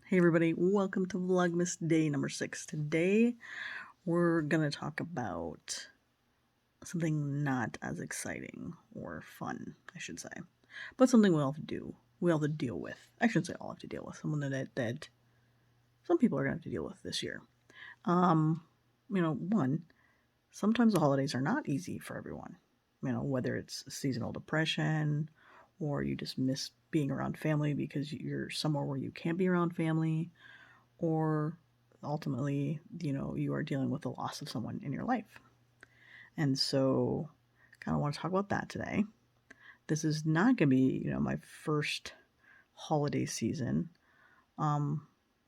Hey everybody, welcome to Vlogmas day number 6. Today we're gonna talk about something not as exciting or fun, I should say, but something we all have to do. We all have to deal with. I shouldn't say all have to deal with. Someone that some people are gonna have to deal with this year. One, sometimes the holidays are not easy for everyone. Whether it's seasonal depression or you just miss being around family because you're somewhere where you can't be around family, or ultimately, you are dealing with the loss of someone in your life. And so, kind of want to talk about that today. This is not going to be, my first holiday season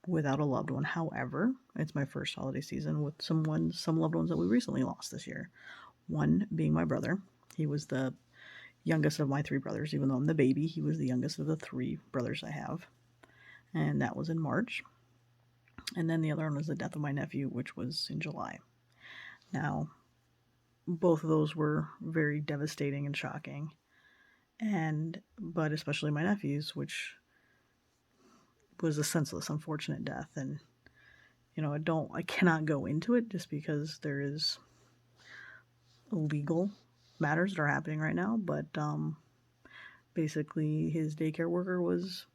without a loved one. However, it's my first holiday season with some loved ones that we recently lost this year. One being my brother. He was the youngest of my 3 brothers. Even though I'm the baby, he was the youngest of the 3 brothers I have. And that was in March. And then the other one was the death of my nephew, which was in July. Now, both of those were very devastating and shocking. But especially my nephew's, which was a senseless, unfortunate death. And, I cannot go into it just because there is legal matters that are happening right now. But basically, his daycare worker was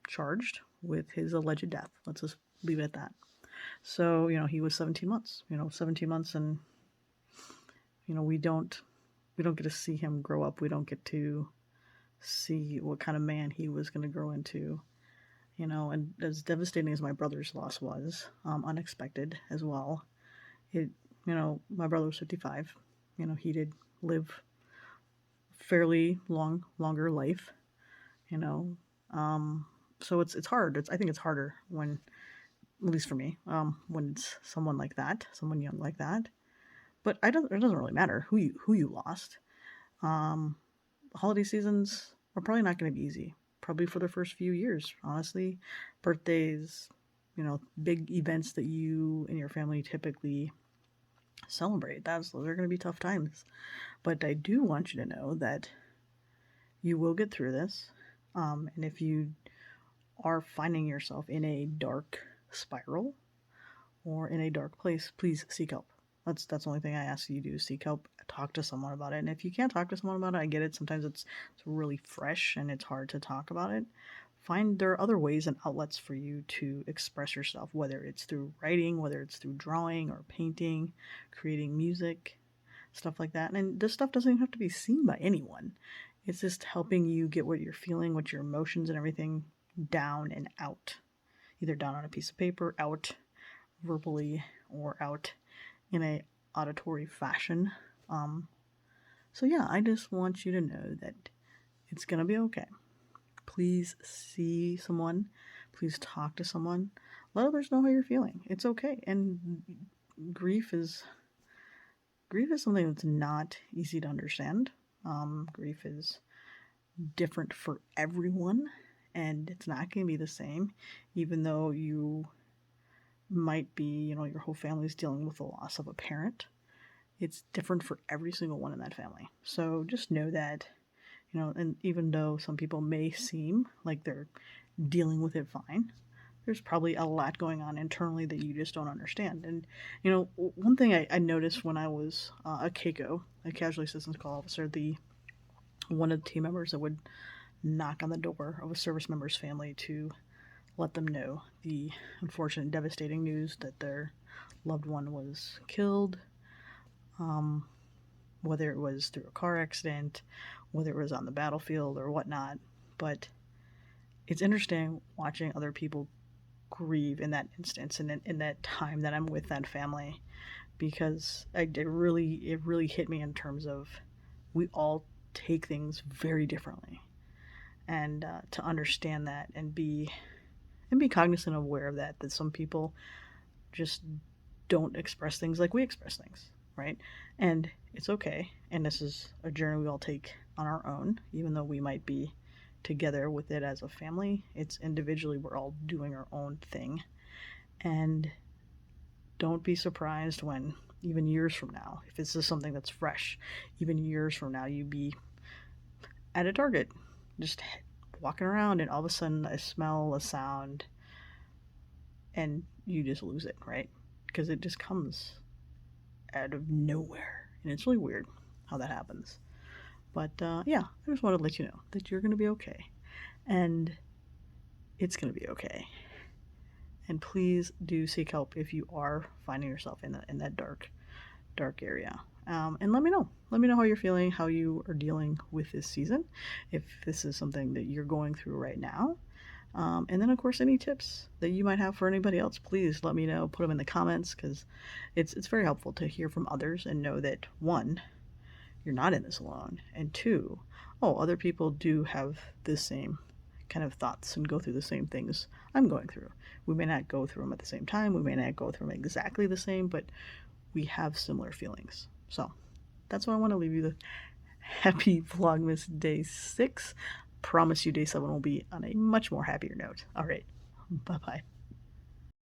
charged with his alleged death. Let's just leave it at that. So, he was 17 months, 17 months, and, we don't get to see him grow up. We don't get to see what kind of man he was going to grow into, and as devastating as my brother's loss was, unexpected as well. My brother was 55. He did live fairly longer life, so it's hard. I think it's harder when, at least for me, when it's someone like that, someone young like that. But it doesn't really matter who you lost. Holiday seasons are probably not going to be easy. Probably for the first few years, honestly. Birthdays, big events that you and your family typically celebrate. Those are going to be tough times. But I do want you to know that you will get through this. And if you are finding yourself in a dark spiral or in a dark place, please seek help. That's the only thing I ask you to do. Seek help, talk to someone about it. And if you can't talk to someone about it, I get it. Sometimes it's really fresh and it's hard to talk about it. There are other ways and outlets for you to express yourself, whether it's through writing, whether it's through drawing or painting, creating music, stuff like that. And this stuff doesn't even have to be seen by anyone. It's just helping you get what you're feeling, what your emotions and everything down and out. Either down on a piece of paper, out verbally, or out in a auditory fashion. So yeah, I just want you to know that it's gonna be okay. Please see someone. Please talk to someone. Let others know how you're feeling. It's okay. And grief is something that's not easy to understand. Grief is different for everyone, and it's not going to be the same, even though you might be, your whole family's dealing with the loss of a parent. It's different for every single one in that family. So just know that, and even though some people may seem like they're dealing with it fine, there's probably a lot going on internally that you just don't understand. And, one thing I noticed when I was a CACO, a Casualty Assistance Call Officer, one of the team members that would knock on the door of a service member's family to let them know the unfortunate, devastating news that their loved one was killed, whether it was through a car accident, whether it was on the battlefield or whatnot. But it's interesting watching other people grieve in that instance and in that time that I'm with that family, because it really hit me in terms of we all take things very differently, and to understand that and be cognizant and aware of that some people just don't express things like we express things, right? And it's okay, and this is a journey we all take on our own, even though we might be together with it as a family. It's individually, we're all doing our own thing. And don't be surprised when, even years from now, if this is something that's fresh, even years from now, you be at a Target, just walking around, and all of a sudden a smell, a sound, and you just lose it, right? Because it just comes out of nowhere. And it's really weird how that happens. But yeah, I just wanted to let you know that you're going to be okay. And it's going to be okay. And please do seek help if you are finding yourself in that dark area. And let me know. Let me know how you're feeling, how you are dealing with this season, if this is something that you're going through right now. And then, of course, any tips that you might have for anybody else, please let me know. Put them in the comments, because it's very helpful to hear from others and know that, one, you're not in this alone, and two, oh, other people do have the same kind of thoughts and go through the same things I'm going through. We may not go through them at the same time. We may not go through them exactly the same, but we have similar feelings. So that's what I want to leave you with. Happy Vlogmas Day 6. Promise you Day 7 will be on a much more happier note. All right. Bye-bye.